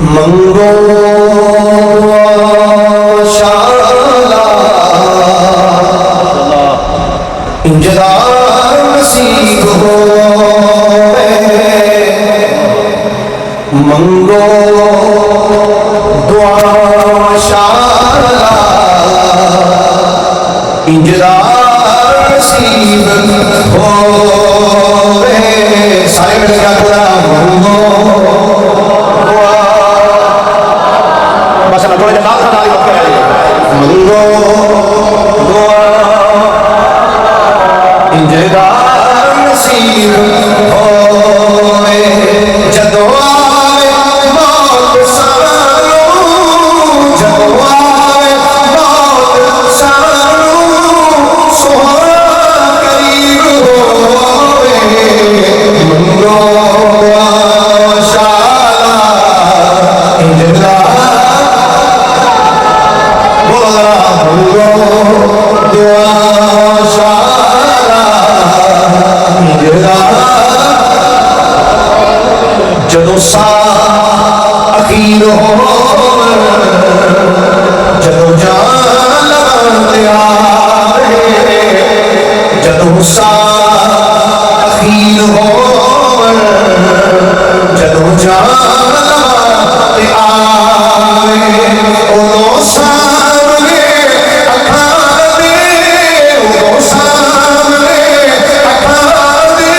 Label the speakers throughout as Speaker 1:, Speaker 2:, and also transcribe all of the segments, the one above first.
Speaker 1: मंगो शाला इंजदा नसीब हो, मंगो दुआ शाला इंजदा नसीब हो। सारे मिल क्या बोला मंगो माशाल्लाह, थोड़े जनाब था नाली वक्त है मंगो दुआ इंजदा नसीब हो। जदों आवे मौत सानू, जदों आवे मौत सानू सोहरा करीब होवे। मंगो दुआ शाला इंजदा जदों सा अखीर हो, जदों जान लगे आए, जदों सा अखीर हो, जदों जान लगे आए, उदों सामने अखां दे, उदों सामने अखां दे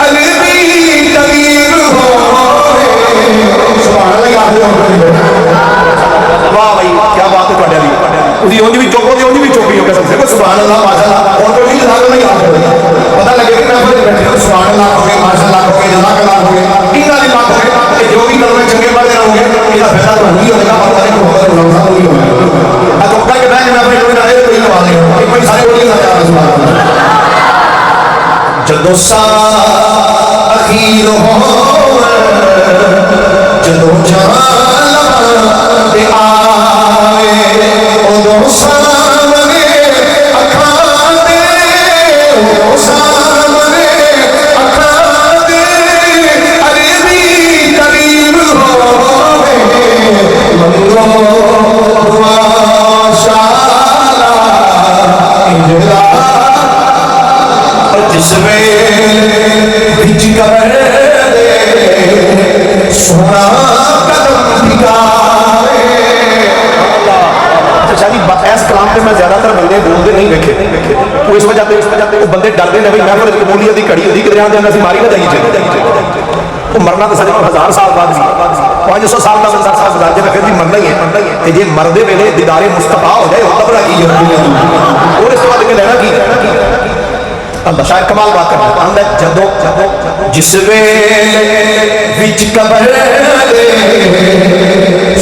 Speaker 1: अलवी तबीब हो। वाह भाई क्या बात है ਤੁਹਾਡੇ ਦੀ ਉਹਦੀ ਉਂਝ ਵੀ ਚੁੱਪ ਉਹਦੀ ਉਂਝ ਵੀ ਚੁੱਪ ਹੀ ਹੋ ਕੇ ਸਭ ਸੇ ਸੁਭਾਨ ਅੱਲਾਹ ਮਾਸ਼ਾਅੱਲਾਹ। और कोई जज़ाक नहीं याद पता लगे कि मैं बैठे हो सुभान अल्लाह हो गए, माशाअल्लाह हो गए, जज़ाक अल्लाह हो गए, इन्हां दी बात है कि जो भी कलमे चंगे पढ़ते रहोगे इसका फायदा तो नहीं होगा। पता नहीं मोहम्मद रमजान नहीं होगा मैं तो कह के मैं अपने कोई ना कोई लगा दे एक कोई सारे बोली ना यार सुभान अल्लाह। जदों सा अखीर हो, जदों जान लगे आए, उदों सामने अखां दे, उदों सामने अखां दे अलवी तबीब होवे। मंगो दुआ शाला इंजदा जिस वेले विच कबर दे सोना कदम टिकाए। अच्छा जी इस कलाम पे मैं ज्यादातर बंदे बोलते नहीं देखे, वो इस वजह से बंदे डरते हैं भाई महफिल कबूलियत की घड़ी होती कि जाना मारी ना जाइए। वो मरना तो सच 1000 साल बाद भी 500 साल का बंदा साल गुजार जाए फिर भी मरना ही है। जो मरदे वेले दीदारे मुस्तफा हो जाए तब भला की और इस बाद लेना की शायद कमाल बात करना आंदा जदों जिस वेले विच कबर दे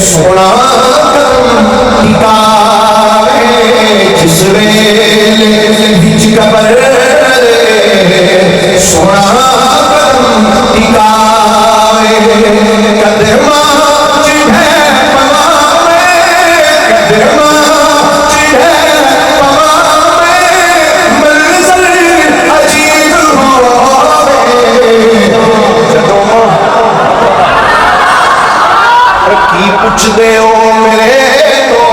Speaker 1: सोना कदम टिकाए, जिस वेले विच कबर दे सोना कदम टिकाए। कदमां च है पवावे, कदमां च है पवावे, मंज़िल अजीब होवे। जदों की पुछदे हो मेरे तो,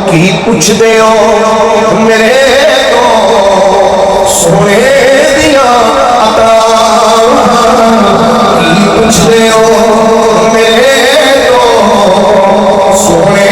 Speaker 1: की पुछदे हो मेरे तो सोने दिया अतावां, की पुछदे हो मेरे तो सोने